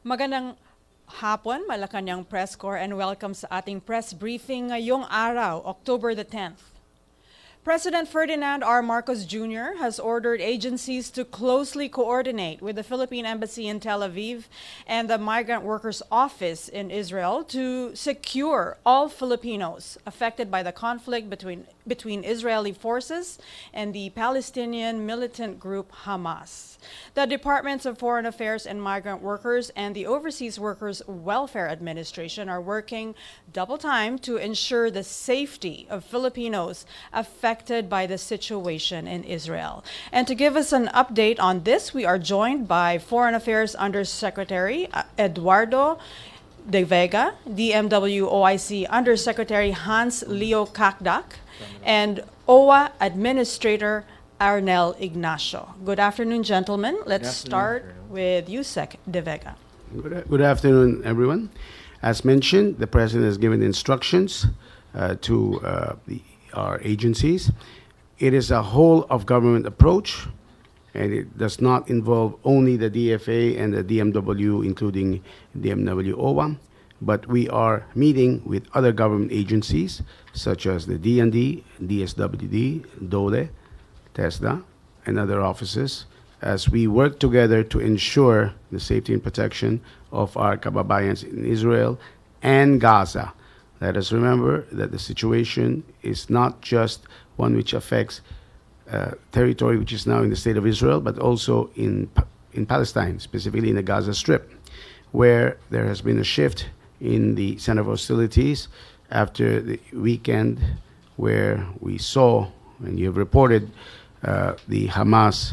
Magandang hapon, Malacanang Press Corps, and welcome sa ating press briefing ngayong araw, October the 10th. President Ferdinand R. Marcos Jr. has ordered agencies to closely coordinate with the Philippine Embassy in Tel Aviv and the Migrant Workers Office in Israel to secure all Filipinos affected by the conflict between Israeli forces and the Palestinian militant group Hamas. The Departments of Foreign Affairs and Migrant Workers and the Overseas Workers Welfare Administration are working double time to ensure the safety of Filipinos affected by the situation in Israel. And to give us an update on this, we are joined by Foreign Affairs Undersecretary Eduardo de Vega, DMW OIC Undersecretary Hans Leo Kakdak, and OWWA Administrator Arnel Ignacio. Good afternoon, gentlemen. Let's start with you, Sec de Vega. Good afternoon, everyone. As mentioned, the President has given instructions to our agencies. It is a whole-of-government approach, and it does not involve only the DFA and the DMW, including DMW OWWA, but we are meeting with other government agencies, such as the D&D, DSWD, DOLE, TESDA, and other offices, as we work together to ensure the safety and protection of our kababayans in Israel and Gaza. Let us remember that the situation is not just one which affects territory which is now in the state of Israel, but also in Palestine, specifically in the Gaza Strip, where there has been a shift in the center of hostilities after the weekend where we saw, and you have reported, the Hamas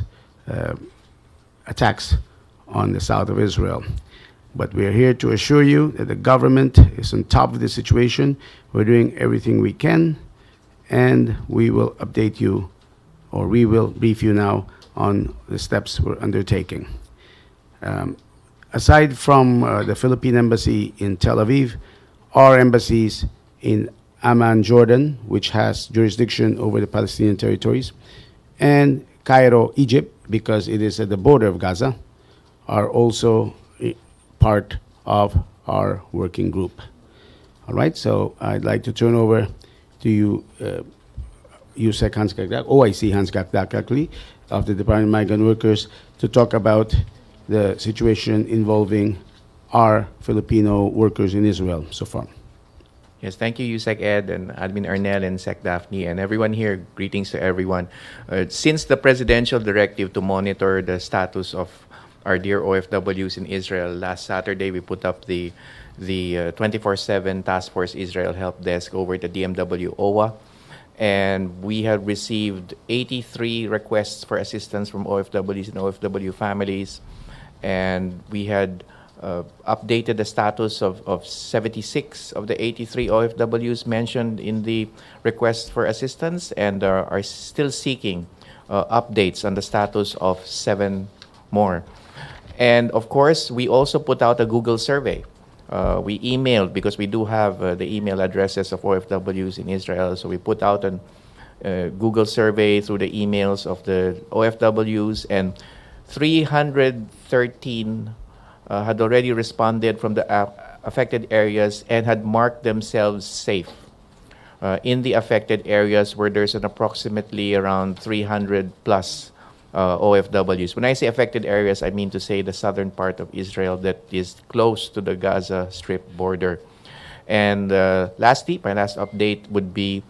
attacks on the south of Israel. But we are here to assure you that the government is on top of the situation. We're doing everything we can, and we will update you, or we will brief you now on the steps we're undertaking. Aside from the Philippine Embassy in Tel Aviv, our embassies in Amman, Jordan, which has jurisdiction over the Palestinian territories, and Cairo, Egypt, because it is at the border of Gaza, are also part of our working group. All right, so I'd like to turn over to you, USEC Hans Kakdak, OIC Hans Kakdak, actually, of the Department of Migrant Workers, to talk about the situation involving our Filipino workers in Israel so far. Yes, thank you, USEC Ed and Admin Arnel and Sec Daphne and everyone here. Greetings to everyone. Since the presidential directive to monitor the status of our dear OFWs in Israel, last Saturday we put up the 24/7 Task Force Israel Help Desk over the DMW OWWA, and we have received 83 requests for assistance from OFWs and OFW families, and we had updated the status of 76 of the 83 OFWs mentioned in the request for assistance, and are still seeking updates on the status of 7 more. And of course, we also put out a Google survey. We emailed, because we do have the email addresses of OFWs in Israel, so we put out a Google survey through the emails of the OFWs, and 313 had already responded from the affected areas and had marked themselves safe in the affected areas, where there's an approximately around 300 plus OFWs. When I say affected areas, I mean to say the southern part of Israel that is close to the Gaza Strip border. And lastly, my last update would be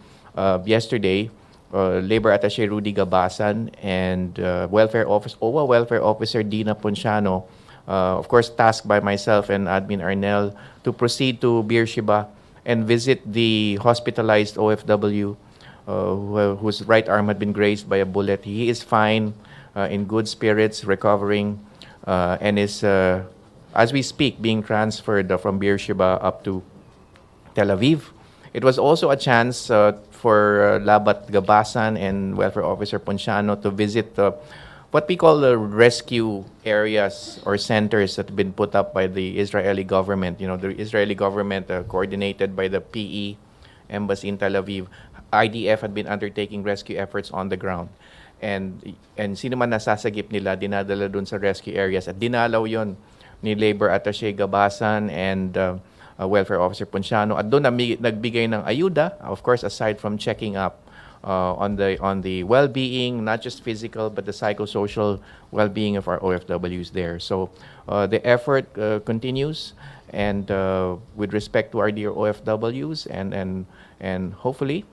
yesterday, Labor Attaché Rudy Gabasan and OWWA Welfare Officer Dina Ponciano, of course tasked by myself and Admin Arnel, to proceed to Beersheba and visit the hospitalized OFW whose right arm had been grazed by a bullet. He is fine, in good spirits, recovering, and is, as we speak, being transferred from Beersheba up to Tel Aviv. It was also a chance for Labat Gabasan and Welfare Officer Ponciano to visit what we call the rescue areas or centers that have been put up by the Israeli government. You know, the Israeli government, coordinated by the PE Embassy in Tel Aviv, IDF had been undertaking rescue efforts on the ground. And sino man nasasagip nila, dinadala dun sa rescue areas. At dinalaw yon ni Labor Attaché Gabasan and Welfare Officer Ponciano. At doon nagbigay ng ayuda, of course, aside from checking up on the well-being, not just physical, but the psychosocial well-being of our OFWs there. So the effort continues, and with respect to our dear OFWs, and hopefully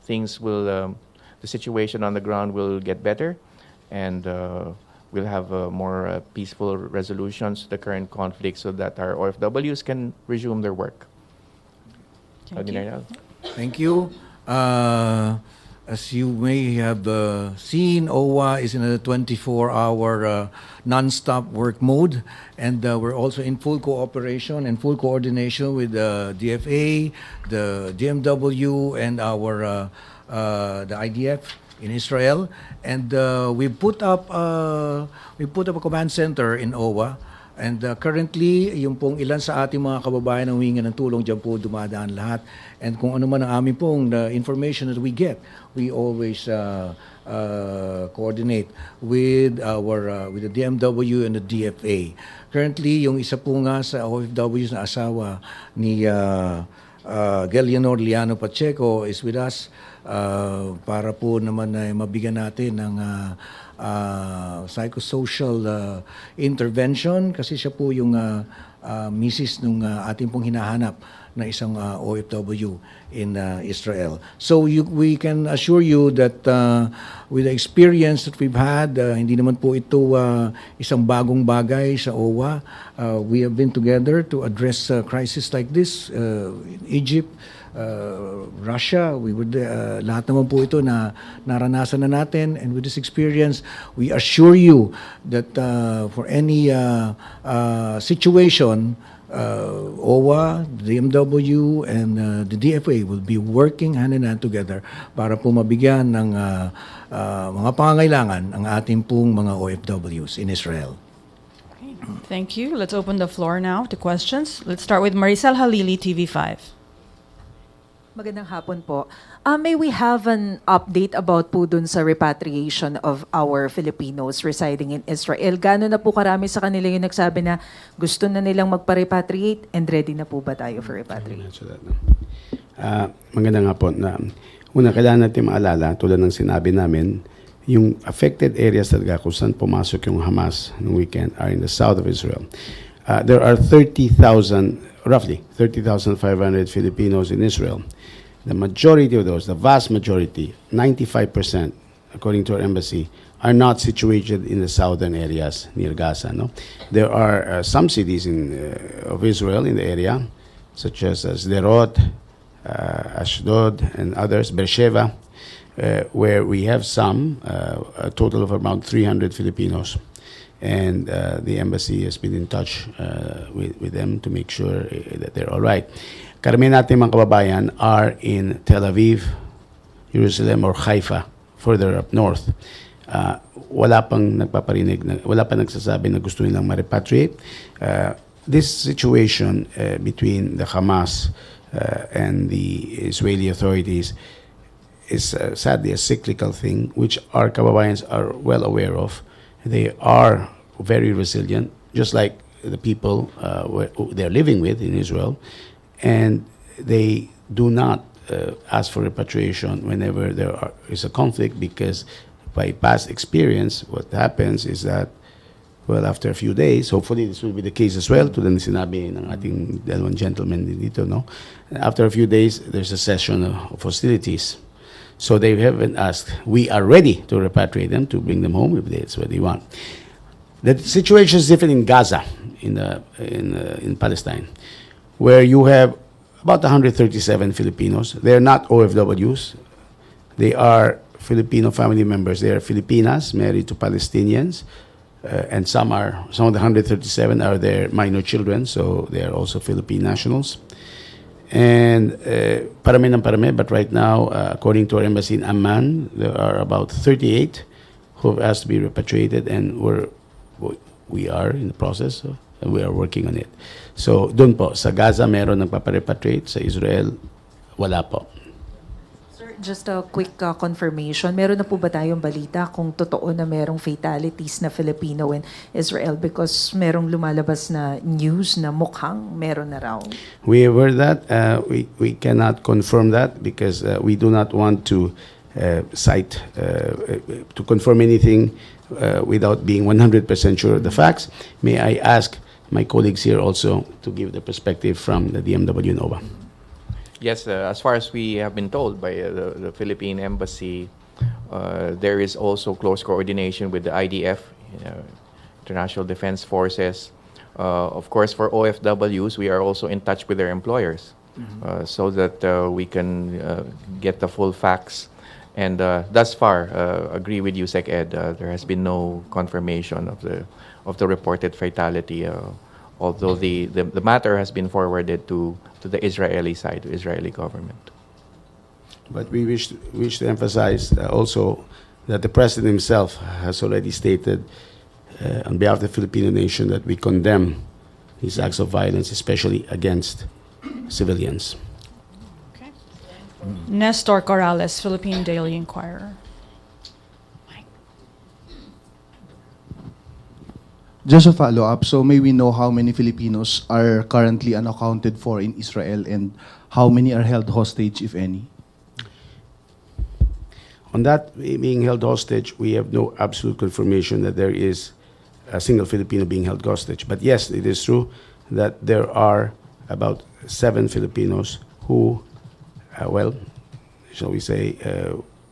things will, the situation on the ground will get better, and we'll have more peaceful resolutions to the current conflict so that our OFWs can resume their work. Thank you. Thank you. As you may have seen, OWWA is in a 24-hour non-stop work mode, and we're also in full cooperation and full coordination with the DFA, the DMW, and the IDF in Israel. And we put up a command center in OWWA. And currently, yung pong ilan sa ating mga kababayan ang huminga ng tulong, dyan po dumadaan lahat. And kung ano man ang aming pong the information that we get, we always coordinate with with the DMW and the DFA. Currently, yung isa po nga sa OFWs na asawa ni Gelianor Liano Pacheco is with us para po naman mabigyan natin ng psychosocial intervention, kasi siya po yung misis nung ating pong hinahanap na isang OFW in Israel. So we can assure you that with the experience that we've had, hindi naman po ito isang bagong bagay sa OWWA. We have been together to address crisis like this in Egypt, Russia. We would lahat naman po ito na naranasan na natin, and with this experience we assure you that for any situation, OWWA, the DMW, and the DFA will be working hand in hand together para po mabigyan ng mga pangangailangan ang ating pong mga OFWs in Israel. Thank you. Let's open the floor now to questions. Let's start with Maricel Halili, TV5. Magandang hapon po. May we have an update about po dun sa repatriation of our Filipinos residing in Israel? Gaano na po karami sa kanila yung nagsabi na gusto na nilang magpa-repatriate, and ready na po ba tayo for repatriate? Magandang hapon. Una, kailangan natin maalala, tulad ng sinabi namin, yung affected areas talaga kung saan pumasok yung Hamas ng weekend are in the south of Israel. There are 30,000, roughly 30,500 Filipinos in Israel. The majority of those, the vast majority, 95%, according to our embassy, are not situated in the southern areas near Gaza. No, there are some cities of Israel in the area, such as Sderot, Ashdod, and others, Beersheba, where we have a total of around 300 Filipinos. And the embassy has been in touch with them to make sure that they're all right. Karamihan natin mga kababayan are in Tel Aviv, Jerusalem, or Haifa, further up north. Wala pang nagsasabi na gusto nilang ma-repatriate. This situation between the Hamas and the Israeli authorities is sadly a cyclical thing, which our kababayans are well aware of. They are very resilient, just like the people they're living with in Israel, and they do not ask for repatriation whenever there is a conflict, because by past experience, what happens is that, well, after a few days, hopefully this will be the case as well, tulad ng sinabi ng ating dalawang gentlemen dito, no? After a few days, there's a cessation of hostilities. So they haven't asked. We are ready to repatriate them, to bring them home if that's what they want. The situation is different in Gaza, in Palestine, where you have about 137 Filipinos. They are not OFWs. They are Filipino family members. They are Filipinas married to Palestinians, and some of the 137 are their minor children, so they are also Philippine nationals. And parami ng parami, but right now, according to our embassy in Amman, there are about 38 who have asked to be repatriated, and we are in the process, and we are working on it. So, dun po, sa Gaza meron nagpaparepatriate, sa Israel, wala po. Sir, Just a quick confirmation. Meron na po ba tayong balita kung totoo na merong fatalities na Filipino in Israel? Because merong lumalabas na news na mukhang meron na raw. We have heard that. We cannot confirm that because we do not want to cite, to confirm anything without being 100% sure of the facts. May I ask my colleagues here also to give the perspective from the DMW and OWWA? Yes, as far as we have been told by the Philippine Embassy, there is also close coordination with the IDF, International Defense Forces. Of course, for OFWs, we are also in touch with their employers so that we can get the full facts. And thus far, agree with you, Sec Ed, there has been no confirmation of the reported fatality, although the matter has been forwarded to the Israeli side, the Israeli government. But we wish to emphasize also that the President himself has already stated on behalf of the Filipino nation that we condemn these acts of violence, especially against civilians. Okay. Nestor Corrales, Philippine Daily Inquirer. Just a follow-up, so may we know how many Filipinos are currently unaccounted for in Israel and how many are held hostage, if any? On that being held hostage, we have no absolute confirmation that there is a single Filipino being held hostage. But yes, it is true that there are about 7 Filipinos who, well, shall we say,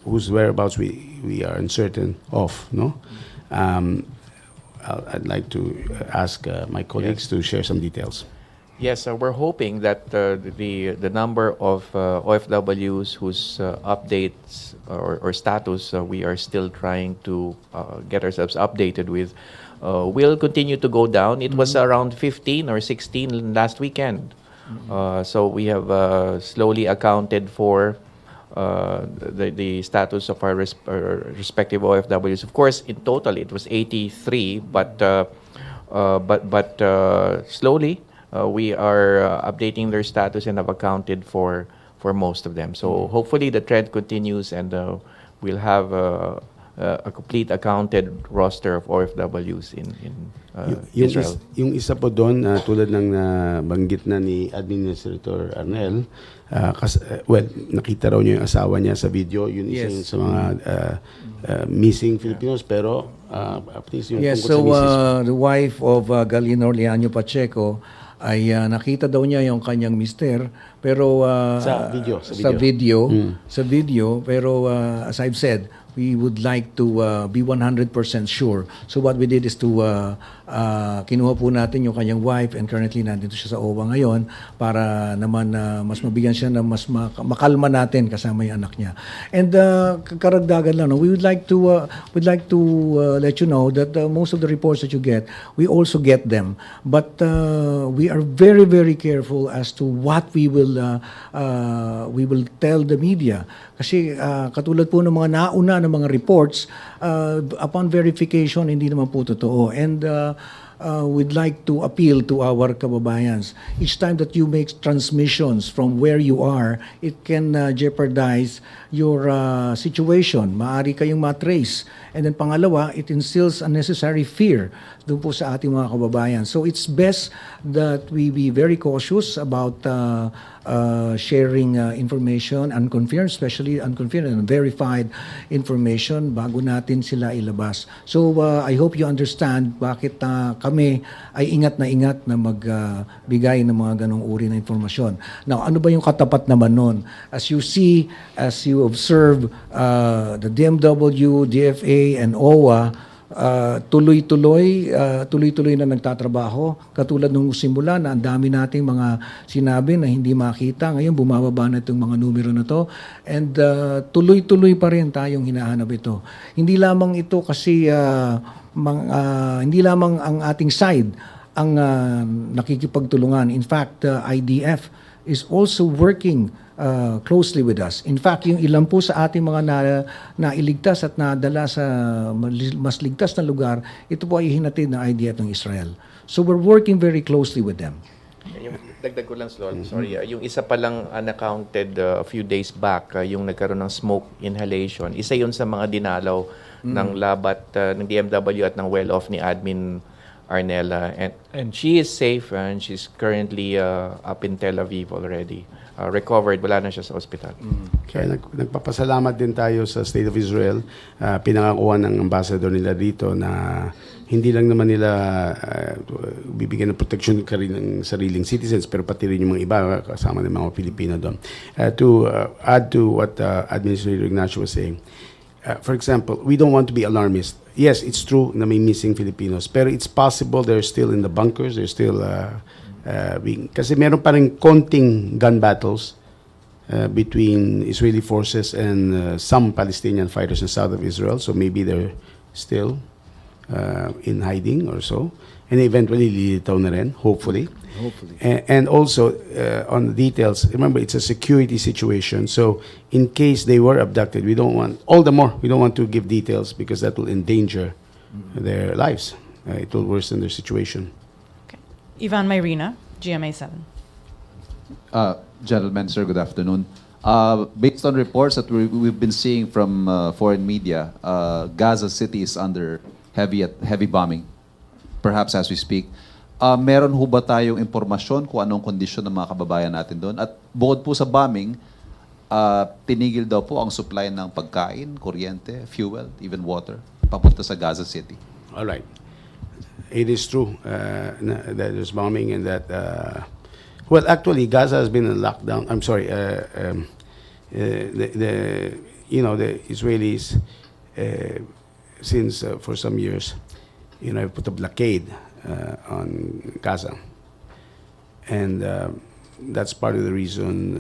whose whereabouts we are uncertain of, no? I'd like to ask my colleagues to share some details. Yes, we're hoping that the number of OFWs whose updates or status we are still trying to get ourselves updated with will continue to go down. It was around 15 or 16 last weekend. So we have slowly accounted for the status of our respective OFWs. Of course, in total it was 83, but slowly we are updating their status and have accounted for most of them. So hopefully the trend continues and we'll have a complete accounted roster of OFWs in Israel. Yung isa po doon, tulad ng banggit na ni Administrator Arnel, well, nakita raw niyo yung asawa niya sa video, yun isa yun sa mga missing Filipinos, pero please yung Yes, tungkol so sa misis. the wife of Galinor Leaño Pacheco ay nakita daw niya yung kanyang mister, pero Sa video, pero as I've said, we would like to be 100% sure. So what we did is to kinuha po natin yung kanyang wife, and currently nandito siya sa OWWA ngayon para naman mas mabigyan siya na mas makalma natin kasama yung anak niya. And karagdagan lang, no, we would like to let you know that most of the reports that you get, we also get them. But we are very, very careful as to what we will tell the media. Kasi katulad po ng mga nauna ng mga reports, upon verification, hindi naman po totoo. And we'd like to appeal to our kababayans. Each time that you make transmissions from where you are, it can jeopardize your situation. Maaari kayong matrace. And then pangalawa, it instills unnecessary fear doon po sa ating mga kababayan. So it's best that we be very cautious about sharing information, unconfirmed, especially unconfirmed and verified information bago natin sila ilabas. So I hope you understand bakit kami ay ingat na magbigay ng mga ganong uri na informasyon. Now, ano ba yung katapat naman nun? As you see, as you observe, the DMW, DFA, and OWWA, tuloy-tuloy na nagtatrabaho. Katulad nung simula na ang dami nating mga sinabi na hindi makita. Ngayon, bumababa na itong mga numero na to. And tuloy-tuloy pa rin tayong hinahanap ito. Hindi lamang ito kasi, hindi lamang ang ating side ang nakikipagtulungan. In fact, IDF is also working closely with us. In fact, yung ilan po sa ating mga nailigtas at nadala sa mas ligtas na lugar, ito po ay hinatid ng IDF ng Israel. So we're working very closely with them. Dagdag ko lang, Slol. Sorry. Yung isa palang unaccounted a few days back, yung nagkaroon ng smoke inhalation, isa yun sa mga dinalaw ng labat ng DMW at ng well-off ni Admin Arnella. And she is safe and she's currently up in Tel Aviv already. Recovered, wala na siya sa ospital. Kaya nagpapasalamat din tayo sa State of Israel. Pinangakuan ng ambassador nila dito na hindi lang naman nila bibigyan ng protection ka rin ng sariling citizens, pero pati rin yung mga iba, kasama ng mga Pilipino doon. To add to what Administrator Ignacio was saying, for example, we don't want to be alarmist. Yes, it's true na may missing Filipinos, pero it's possible they're still in the bunkers, they're still kasi meron pa rin konting gun battles between Israeli forces and some Palestinian fighters in south of Israel, so maybe they're still in hiding or so, and eventually lilitaw na rin, hopefully. And also on the details, remember it's a security situation, so in case they were abducted, we don't want to give details because that will endanger their lives. It will worsen their situation. Okay. Ivan Mayrina, GMA7. Gentlemen, sir, good afternoon. Based on reports that we've been seeing from foreign media, Gaza City is under heavy bombing, perhaps as we speak. Meron ho ba tayong impormasyon kung anong kondisyon ng mga kababayan natin doon? At bukod po sa bombing, tinigil daw po ang supply ng pagkain, kuryente, fuel, even water, papunta sa Gaza City. All right. It is true that there's bombing and that, well, actually, Gaza has been in lockdown. I'm sorry, the Israelis, since for some years, have put a blockade on Gaza, and that's part of the reason.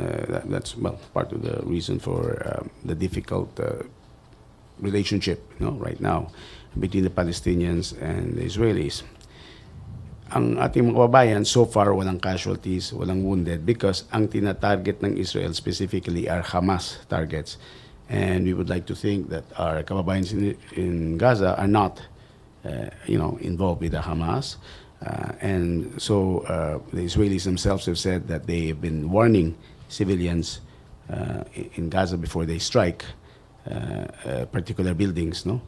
Part of the reason for the difficult relationship, right now between the Palestinians and the Israelis. Ang ating mga kababayan, so far, walang casualties, walang wounded, because ang tina-target ng Israel specifically are Hamas targets. And we would like to think that our kababayans in Gaza are not, involved with the Hamas. And so the Israelis themselves have said that they have been warning civilians in Gaza before they strike particular buildings, no?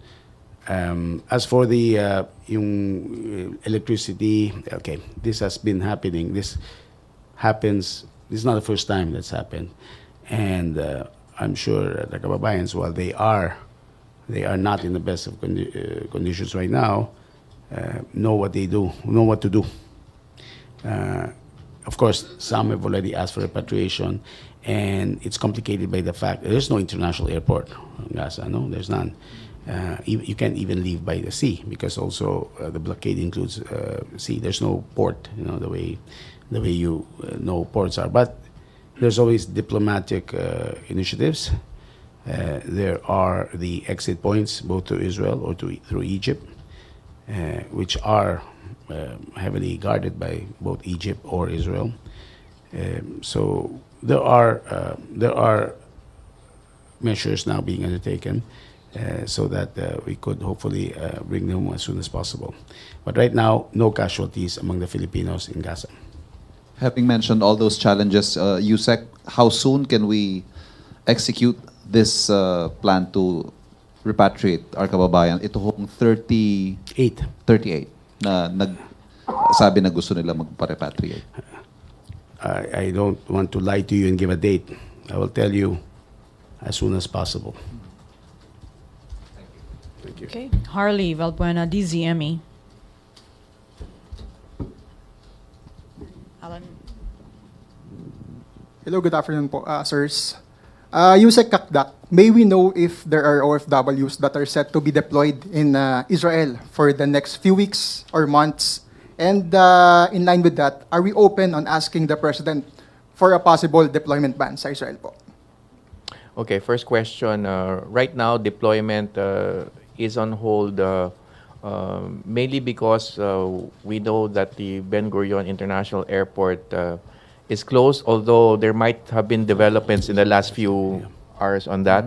As for the yung electricity, okay, this has been happening. This happens. This is not the first time that's happened, and I'm sure the kababayans, while they are not in the best of conditions right now, know what they do, know what to do. Of course, some have already asked for repatriation, and it's complicated by the fact that there's no international airport in Gaza. No, there's none. You can't even leave by the sea because also the blockade includes sea. There's no port, the way you know ports are. But there's always diplomatic initiatives. There are the exit points both to Israel or through Egypt, which are heavily guarded by both Egypt or Israel. So there are measures now being undertaken so that we could hopefully bring them as soon as possible. But right now, no casualties among the Filipinos in Gaza. Having mentioned all those challenges, Yusek, how soon can we execute this plan to repatriate our kababayan? Ito hong 38 na sabi na gusto nila magpa-repatriate. I don't want to lie to you and give a date. I will tell you as soon as possible. Thank you. Okay. Harley Valbuena, DZME. Alan. Hello, good afternoon po, sirs. Yusek Kakdak, may we know if there are OFWs that are set to be deployed in Israel for the next few weeks or months? And in line with that, are we open on asking the President for a possible deployment ban sa Israel po? Okay, first question. Right now, deployment is on hold mainly because we know that the Ben Gurion International Airport is closed, although there might have been developments in the last few hours on that.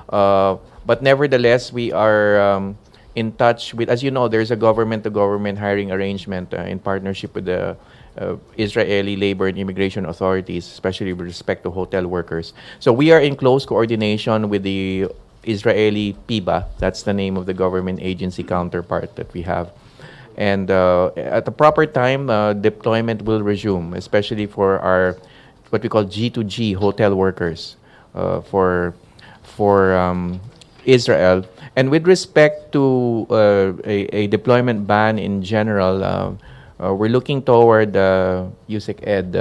But nevertheless, we are in touch with, as you know, there's a government-to-government hiring arrangement in partnership with the Israeli labor and immigration authorities, especially with respect to hotel workers. So we are in close coordination with the Israeli PIBA, that's the name of the government agency counterpart that we have. And at the proper time, deployment will resume, especially for our what we call G2G hotel workers for Israel. And with respect to a deployment ban in general, we're looking toward USEC Ed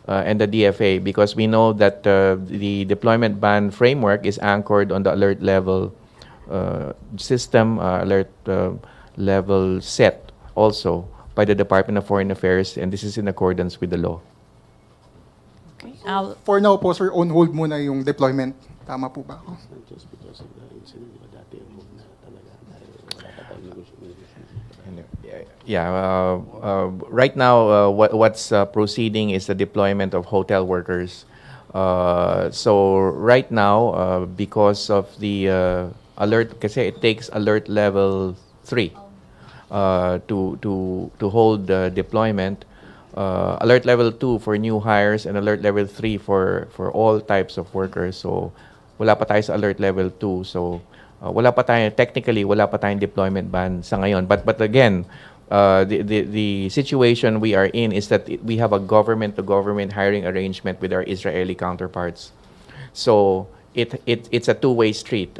and the DFA because we know that the deployment ban framework is anchored on the alert level system, alert level set also by the Department of Foreign Affairs, and this is in accordance with the law. Okay. For now po, sir, on hold muna yung deployment. Tama po ba ako? Yeah, right now, what's proceeding is the deployment of hotel workers. So right now, because of the alert, kasi it takes alert level 3 to hold the deployment. Alert level 2 for new hires and alert level 3 for all types of workers. So wala pa tayo sa alert level 2. So technically wala pa tayong deployment ban sa ngayon. But again, the situation we are in is that we have a government-to-government hiring arrangement with our Israeli counterparts. So it's a two-way street.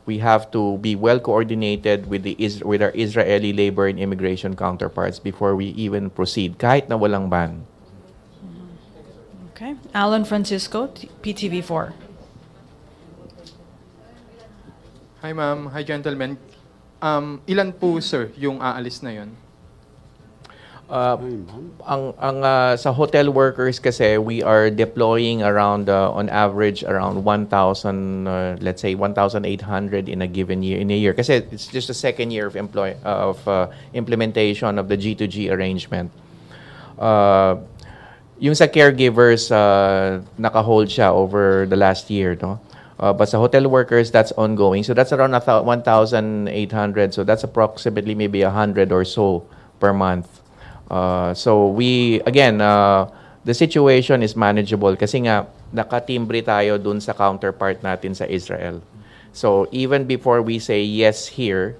We have to be well coordinated with our Israeli labor and immigration counterparts before we even proceed, kahit na walang ban. Okay. Alan Francisco, PTV4. Hi ma'am, hi gentlemen. Ilan po sir yung aalis na yon? Sa hotel workers kasi, we are deploying around, on average, around 1,000, let's say 1,800 in a given year, in a year. Kasi it's just the second year of implementation of the G2G arrangement. Yung sa caregivers, naka-hold siya over the last year, no? But sa hotel workers, that's ongoing. So that's around 1,800. So that's approximately maybe 100 or so per month. So we, again, the situation is manageable kasi nga nakatimbre tayo dun sa counterpart natin sa Israel. So even before we say yes here,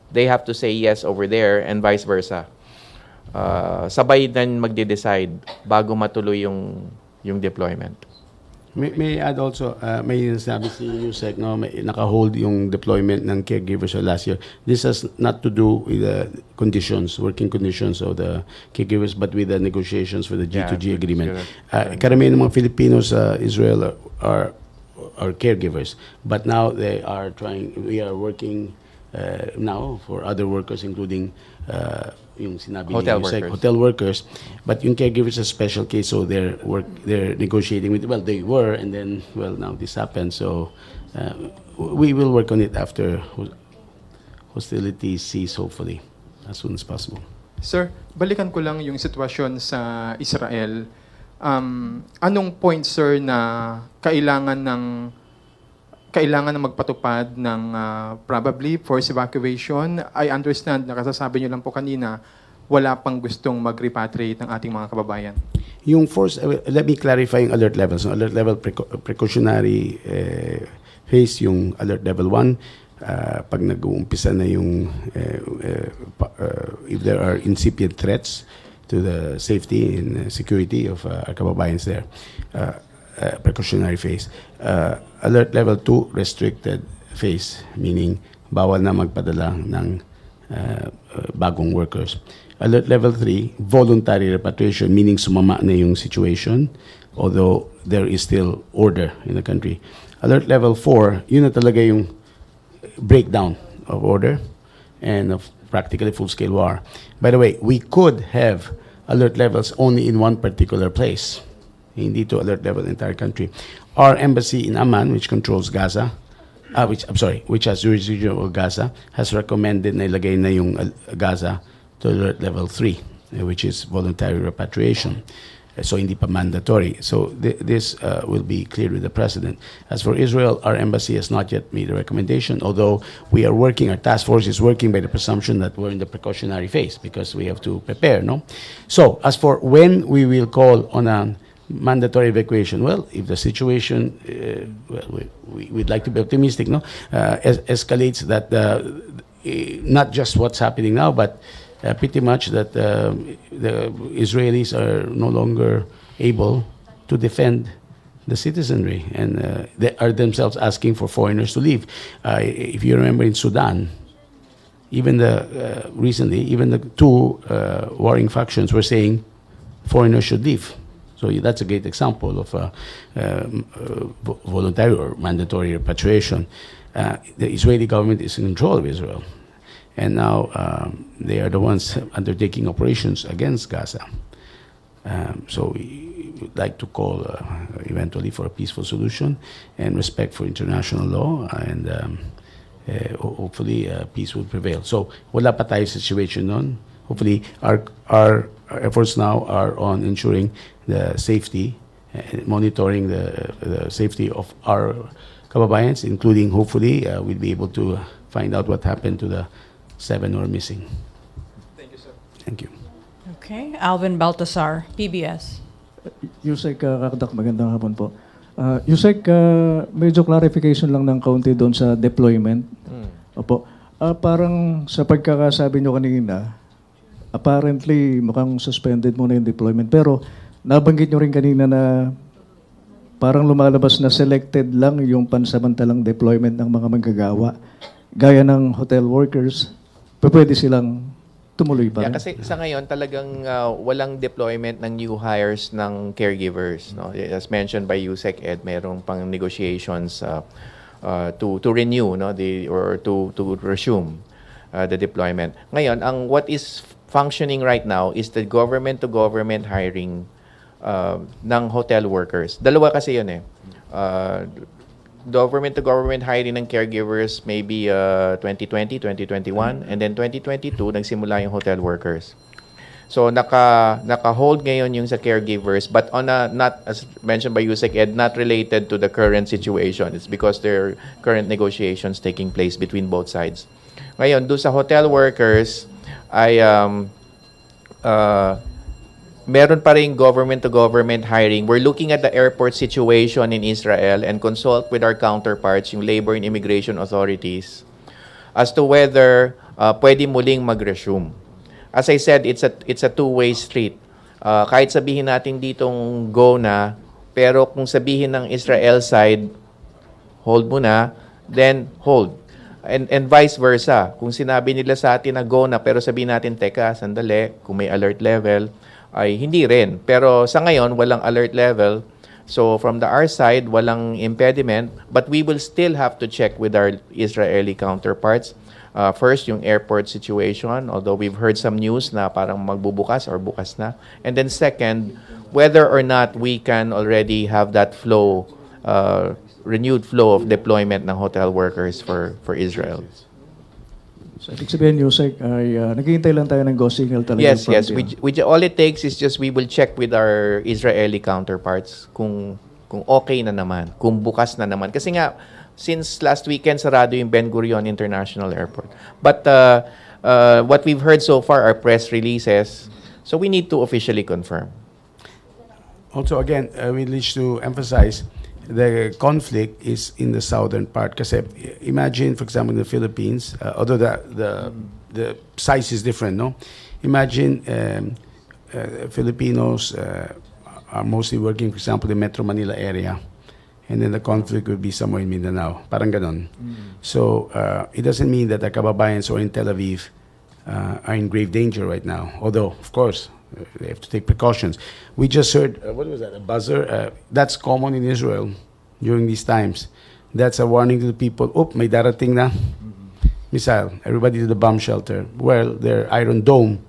they have to say yes over there and vice versa. Sabay din magde-decide bago matuloy yung deployment. May add also, may sabi si USEC, no, naka-hold yung deployment ng caregivers last year. This has not to do with the conditions, working conditions of the caregivers, but with the negotiations for the G2G agreement. Karamihan ng mga Filipinos sa Israel are caregivers, but now we are working now for other workers, including yung sinabi hotel ni USEC, workers. Hotel workers, but yung caregivers is a special case, so they're negotiating with, well, they were, and then, well, now this happened, so we will work on it after hostilities cease, hopefully, as soon as possible. Sir, balikan ko lang yung sitwasyon sa Israel. Anong point, sir, na kailangan na magpatupad ng probably forced evacuation? I understand, nakasasabi nyo lang po kanina, wala pang gustong mag-repatriate ng ating mga kababayan. Yung force, let me clarify yung alert levels. So alert level precautionary phase, yung alert level 1, pag nag-uumpisa na yung if there are incipient threats to the safety and security of our kababayans there. Precautionary phase. Alert level 2, restricted phase, meaning bawal na magpadala ng bagong workers. Alert level 3, voluntary repatriation, meaning sumama na yung situation, although there is still order in the country. Alert level 4, yun na talaga yung breakdown of order and of practically full-scale war. By the way, we could have alert levels only in one particular place. Hindi to alert level the entire country. Our embassy in Amman, which controls Gaza, which has jurisdiction over Gaza, has recommended na ilagay na yung Gaza to alert level 3, which is voluntary repatriation. So hindi pa mandatory. So this will be clear with the President. As for Israel, our embassy has not yet made a recommendation, although we are working, our task force is working by the presumption that we're in the precautionary phase because we have to prepare, no? So as for when we will call on a mandatory evacuation, well, if the situation, we'd like to be optimistic, no? Escalates that, not just what's happening now, but pretty much that the Israelis are no longer able to defend the citizenry, and they are themselves asking for foreigners to leave. If you remember in Sudan, even recently, even the two warring factions were saying foreigners should leave. So that's a great example of voluntary or mandatory repatriation. The Israeli government is in control of Israel. And now they are the ones undertaking operations against Gaza. So we would like to call eventually for a peaceful solution and respect for international law, and hopefully peace will prevail. So wala pa tayo situation nun. Hopefully our efforts now are on ensuring the safety, monitoring the safety of our kababayans, including hopefully we'll be able to find out what happened to the 7 who are missing. Thank you, sir. Thank you. Okay, Alvin Baltasar, PBS. Yusek Kakdak, magandang hapon po. Yusek, medyo clarification lang ng kaunti doon sa deployment. Opo. Parang sa pagkakasabi nyo kanina, apparently mukhang suspended muna yung deployment. Pero nabanggit nyo rin kanina na parang lumalabas na selected lang yung pansamantalang deployment ng mga manggagawa. Gaya ng hotel workers, pwede silang tumuloy pa rin. Yeah, kasi sa ngayon talagang walang deployment ng new hires ng caregivers, no? As mentioned by Yusek Ed, mayroong pang negotiations to renew, no, to resume the deployment. Ngayon, what is functioning right now is the government to government hiring ng hotel workers. Dalawa kasi 'yun eh. Government to government hiring ng caregivers maybe 2020, 2021, and then 2022 nagsimula yung hotel workers. So naka-hold ngayon yung sa caregivers, but on a, not as mentioned by Yusek Ed, not related to the current situation. It's because there are current negotiations taking place between both sides. Ngayon, doon sa hotel workers ay meron pa rin government-to-government hiring. We're looking at the airport situation in Israel and consult with our counterparts, yung labor and immigration authorities, as to whether pwede muling mag-resume. As I said, it's a two-way street. Kahit sabihin natin ditong go na, pero kung sabihin ng Israel side, hold muna, then hold. And vice versa. Kung sinabi nila sa atin na go na, pero sabihin natin, teka, sandali, kung may alert level, ay hindi rin. Pero sa ngayon, walang alert level. So from our side, walang impediment. But we will still have to check with our Israeli counterparts. First, yung airport situation, although we've heard some news na parang magbubukas or bukas na. And then second, whether or not we can already have that flow, renewed flow of deployment ng hotel workers for Israel. So, ibig sabihin, Yusek, ay naghihintay lang tayo ng go signal talaga. Yes. All it takes is just we will check with our Israeli counterparts kung okay na naman, kung bukas na naman. Kasi nga, since last weekend, sarado yung Ben Gurion International Airport. But what we've heard so far are press releases, so we need to officially confirm. Also, again, we wish to emphasize the conflict is in the southern part. Kasi imagine, for example, in the Philippines, although the size is different, no? Imagine Filipinos are mostly working, for example, in Metro Manila area, and then the conflict would be somewhere in Mindanao. Parang ganon. So it doesn't mean that the kababayans or in Tel Aviv are in grave danger right now. Although, of course, they have to take precautions. We just heard, what was that, a buzzer? That's common in Israel during these times. That's a warning to the people, may darating na missile. Everybody to the bomb shelter. Well, their Iron Dome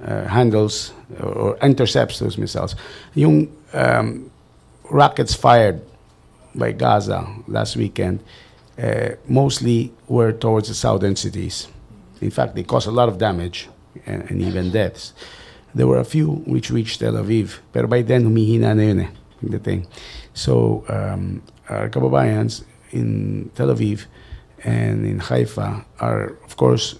handles or intercepts those missiles. Yung rockets fired by Gaza last weekend mostly were towards the southern cities. In fact, they caused a lot of damage and even deaths. There were a few which reached Tel Aviv. Pero by then, humihina na yun the thing. So, our kababayans in Tel Aviv and in Haifa are, of course,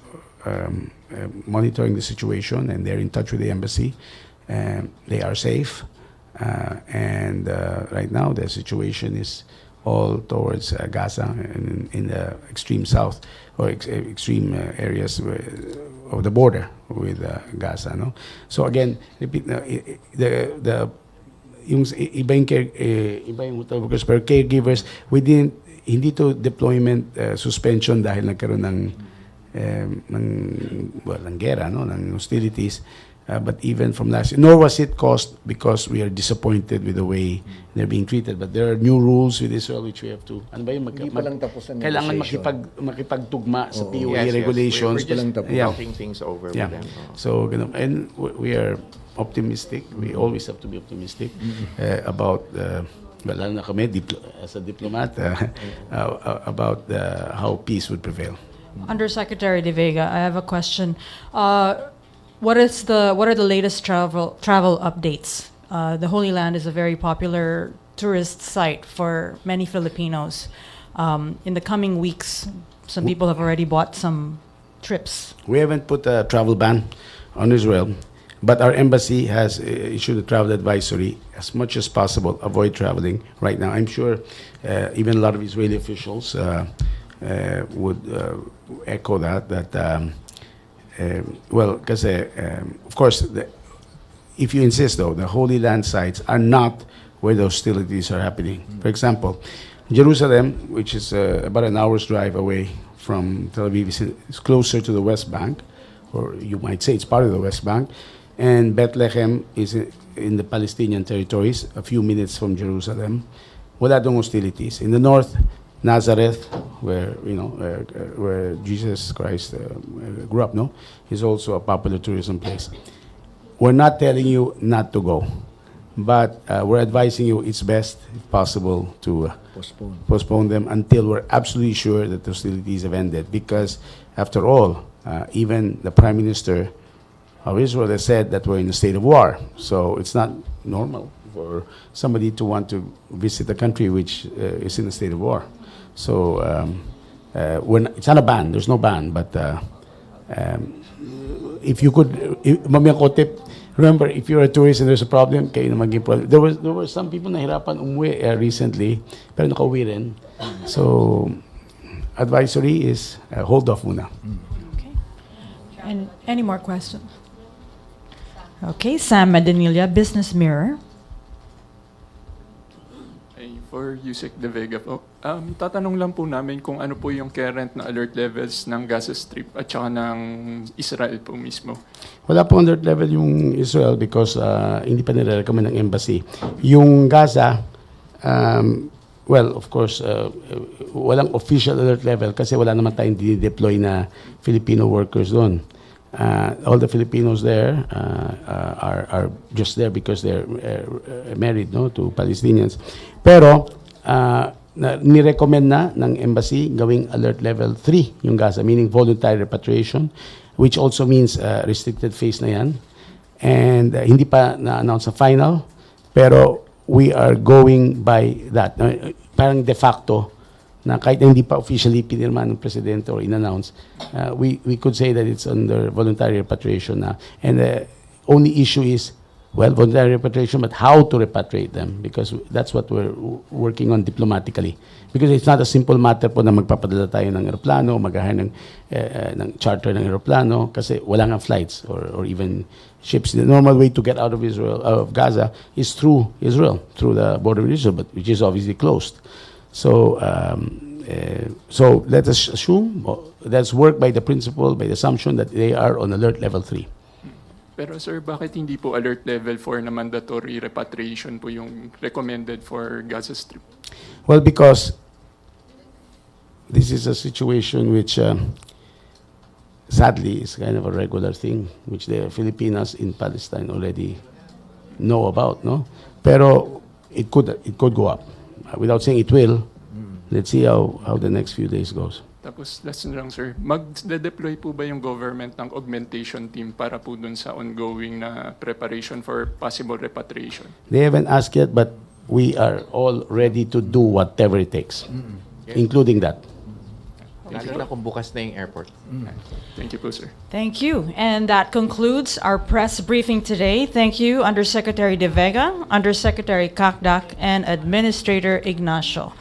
monitoring the situation, and they're in touch with the embassy. They are safe. And right now, the situation is all towards Gaza in the extreme south or extreme areas of the border with Gaza. No? So again, repeat, yung iba yung workers, pero caregivers, hindi to deployment suspension dahil nagkaroon ng gera, no? Ng hostilities. But even from last year, nor was it caused because we are disappointed with the way they're being treated. But there are new rules with Israel which we have to. Ano ba yung Hindi pa lang tapos ang kailangan makipagtugma sa POA regulations. We're just talking things over with them. So, and we are optimistic. We always have to be optimistic about. Lalo na kami as a diplomat about how peace would prevail. Undersecretary De Vega, I have a question. What are the latest travel updates? The Holy Land is a very popular tourist site for many Filipinos. In the coming weeks, some people have already bought some trips. We haven't put a travel ban on Israel, but our embassy has issued a travel advisory. As much as possible, avoid traveling right now. I'm sure even a lot of Israeli officials would echo that. Well, because of course, if you insist, though, the Holy Land sites are not where the hostilities are happening. For example, Jerusalem, which is about an hour's drive away from Tel Aviv, is closer to the West Bank, or you might say it's part of the West Bank, and Bethlehem is in the Palestinian territories, a few minutes from Jerusalem. Wala dong hostilities. In the north, Nazareth, where where Jesus Christ grew up, no, is also a popular tourism place. We're not telling you not to go, but we're advising you it's best, if possible, to postpone them until we're absolutely sure that the hostilities have ended. Because, after all, even the Prime Minister of Israel has said that we're in a state of war. So it's not normal for somebody to want to visit a country which is in a state of war. So it's not a ban. There's no ban. But if you could, mamaya ko tip, remember, if you're a tourist and there's a problem, kayo na maging problem. There were some people na hirapan umuwi recently, pero nakauwi rin. So advisory is hold off muna. Okay. And any more questions? Okay, Sam Madanilla, Business Mirror. For Yusek De Vega po. Tatanong lang po namin kung ano po yung current na alert levels ng Gaza Strip at saka ng Israel po mismo. Wala po alert level yung Israel because hindi pa nire-recommend ng embassy. Yung Gaza, well, of course, walang official alert level kasi wala naman tayong deploy na Filipino workers doon. All the Filipinos there are just there because they're married, no, to Palestinians. Pero ni-recommend na ng embassy gawing alert level 3 yung Gaza, meaning voluntary repatriation, which also means restricted phase na yan. And hindi pa na-announce sa final, pero we are going by that. Parang de facto na kahit hindi pa officially pinirma ng presidente or in-announce, we could say that it's under voluntary repatriation na. And the only issue is, well, voluntary repatriation, but how to repatriate them, because that's what we're working on diplomatically. Because it's not a simple matter po na magpapadala tayo ng aeroplano, mag-hire ng charter ng aeroplano, kasi wala nga flights or even ships. The normal way to get out of Israel, of Gaza, is through Israel, through the border with Israel, but which is obviously closed. So, so let us assume, let's work by the principle, by the assumption that they are on alert level 3. Pero sir, bakit hindi po alert level 4 na mandatory repatriation po yung recommended for Gaza Strip? Well, because this is a situation which sadly is kind of a regular thing, which the Filipinos in Palestine already know about, no? Pero it could go up. Without saying it will, let's see how the next few days goes. Tapos last na lang sir, mag-deploy po ba yung government ng augmentation team para po dun sa ongoing na preparation for possible repatriation? They haven't asked yet, but we are all ready to do whatever it takes, including that. Lalo na kung bukas na yung airport. Thank you po sir. Thank you. And that concludes our press briefing today. Thank you, Undersecretary De Vega, Undersecretary Kakdak, and Administrator Ignacio.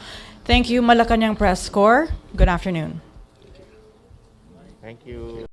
Thank you, Malacanang Press Corps. Good afternoon. Thank you.